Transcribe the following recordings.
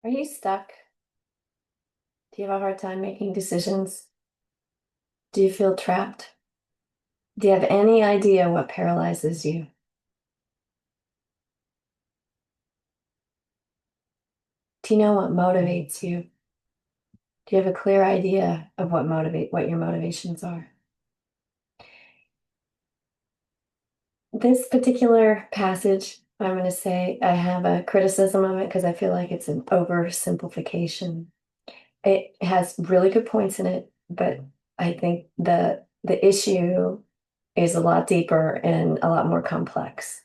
Are you stuck? Do you have a hard time making decisions? Do you feel trapped? Do you have any idea what paralyzes you? Do you know what motivates you? Do you have a clear idea of what your motivations are? This particular passage, I'm going to say I have a criticism of it because I feel like it's an oversimplification. It has really good points in it, but I think the issue is a lot deeper and a lot more complex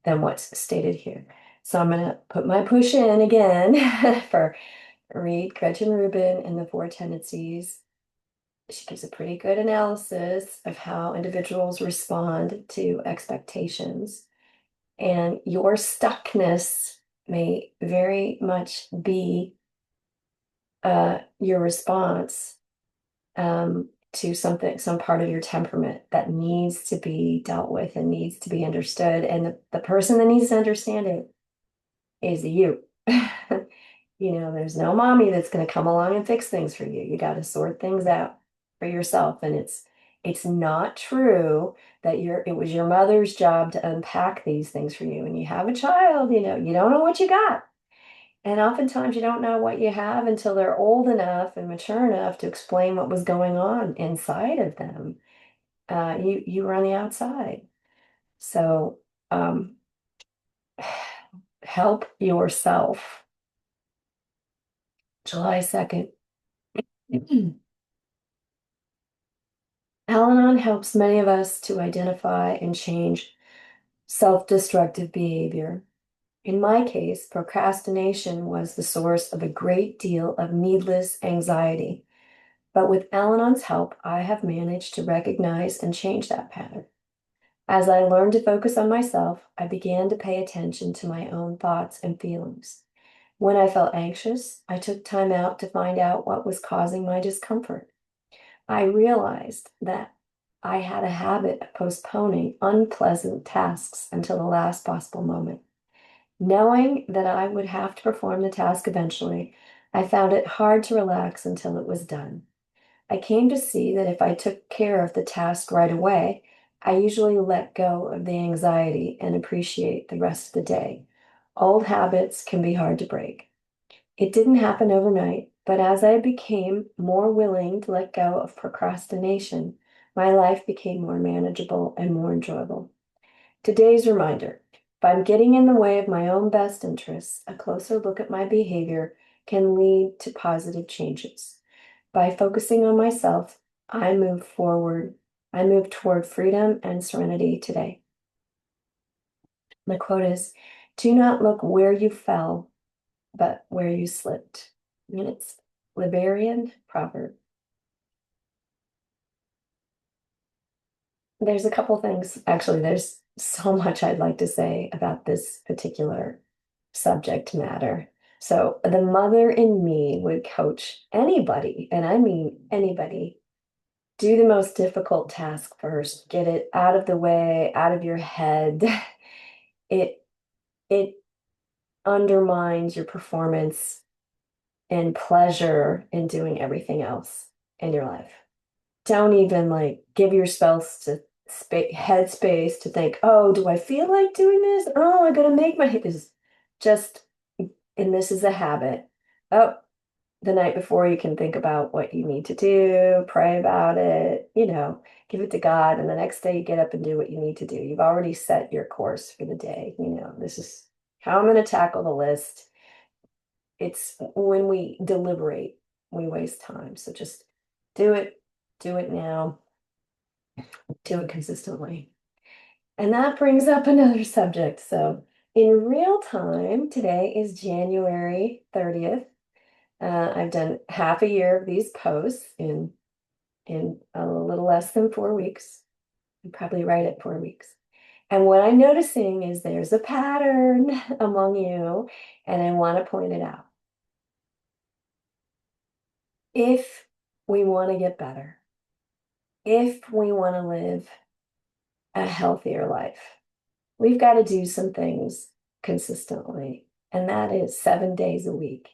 than what's stated here. So I'm going to put my push in again for read Gretchen Rubin and the Four Tendencies. She gives a pretty good analysis of how individuals respond to expectations. And your stuckness may very much be your response to something, some part of your temperament that needs to be dealt with and needs to be understood. And the person that needs to understand it is you. There's no mommy that's going to come along and fix things for you. You got to sort things out for yourself. And it's not true that it was your mother's job to unpack these things for you. When you have a child, you don't know what you got. And oftentimes you don't know what you have until they're old enough and mature enough to explain what was going on inside of them. You were on the outside. So um, help yourself. July 2nd. Al-Anon helps many of us to identify and change self-destructive behavior. In my case, procrastination was the source of a great deal of needless anxiety. But with Al-Anon's help, I have managed to recognize and change that pattern. As I learned to focus on myself, I began to pay attention to my own thoughts and feelings. When I felt anxious, I took time out to find out what was causing my discomfort. I realized that I had a habit of postponing unpleasant tasks until the last possible moment. Knowing that I would have to perform the task eventually, I found it hard to relax until it was done. I came to see that if I took care of the task right away, I usually let go of the anxiety and appreciate the rest of the day. Old habits can be hard to break. It didn't happen overnight, but as I became more willing to let go of procrastination, my life became more manageable and more enjoyable. Today's reminder: if I'm getting in the way of my own best interests, a closer look at my behavior can lead to positive changes. By focusing on myself, I move forward. I move toward freedom and serenity today. The quote is, "Do not look where you fell, but where you slipped." And it's Liberian proverb. There's a couple things, actually, there's so much I'd like to say about this particular subject matter. So the mother in me would coach anybody, and I mean anybody, do the most difficult task first. Get it out of the way, out of your head. It it undermines your performance and pleasure in doing everything else in your life. Don't even like give yourself to head space to think, oh, do I feel like doing this? Oh, I gotta make my this just, and this is a habit. Oh, the night before you can think about what you need to do, pray about it, give it to God, and the next day you get up and do what you need to do. You've already set your course for the day. This is how I'm going to tackle the list. It's when we deliberate, we waste time. So just do it now, do it consistently. And that brings up another subject. So in real time, today is January 30th. I've done half a year of these posts in a little less than 4 weeks. I'm probably right at 4 weeks. And what I'm noticing is there's a pattern among you, and I want to point it out. If we want to get better, if we want to live a healthier life, we've got to do some things consistently, and that is 7 days a week.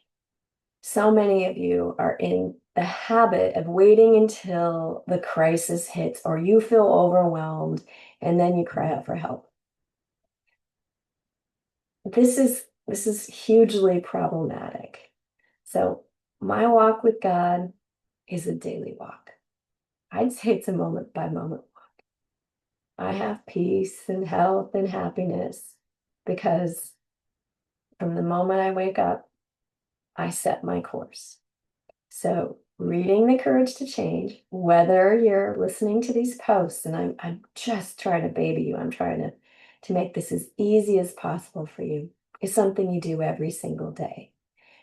So many of you are in the habit of waiting until the crisis hits or you feel overwhelmed and then you cry out for help. This is hugely problematic. So my walk with God is a daily walk. I'd say it's a moment by moment walk. I have peace and health and happiness because from the moment I wake up, I set my course. So reading The Courage to Change, whether you're listening to these posts, and I'm just trying to baby you, I'm trying to make this as easy as possible for you, is something you do every single day.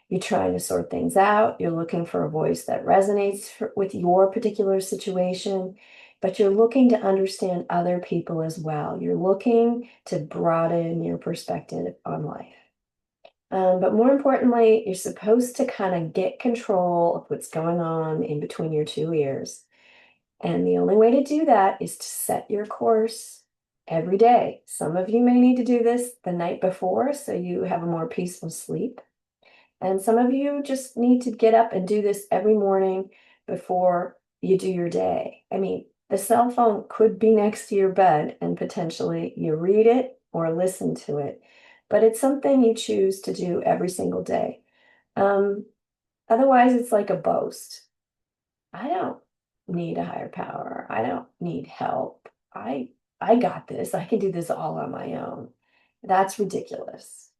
You're trying to sort things out. You're looking for a voice that resonates with your particular situation, but you're looking to understand other people as well. You're looking to broaden your perspective on life. But more importantly, you're supposed to kind of get control of what's going on in between your two ears. And the only way to do that is to set your course every day. Some of you may need to do this the night before so you have a more peaceful sleep. And some of you just need to get up and do this every morning before you do your day. I mean, the cell phone could be next to your bed and potentially you read it or listen to it, but it's something you choose to do every single day. Um, Otherwise, it's like a boast. I don't need a higher power. I don't need help. I got this. I can do this all on my own. That's ridiculous.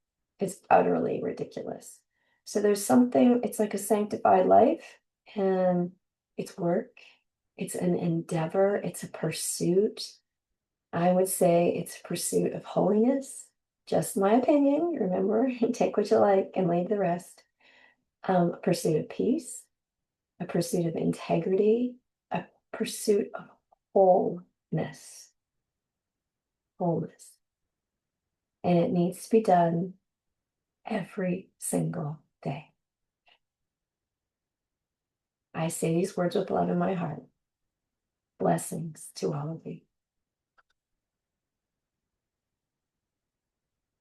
It's utterly ridiculous. So there's something, it's like a sanctified life, and it's work. It's an endeavor. It's a pursuit. I would say it's a pursuit of holiness. Just my opinion. Remember, take what you like and leave the rest. A pursuit of peace, a pursuit of integrity, a pursuit of wholeness. Wholeness. And it needs to be done every single day. I say these words with love in my heart. Blessings to all of you.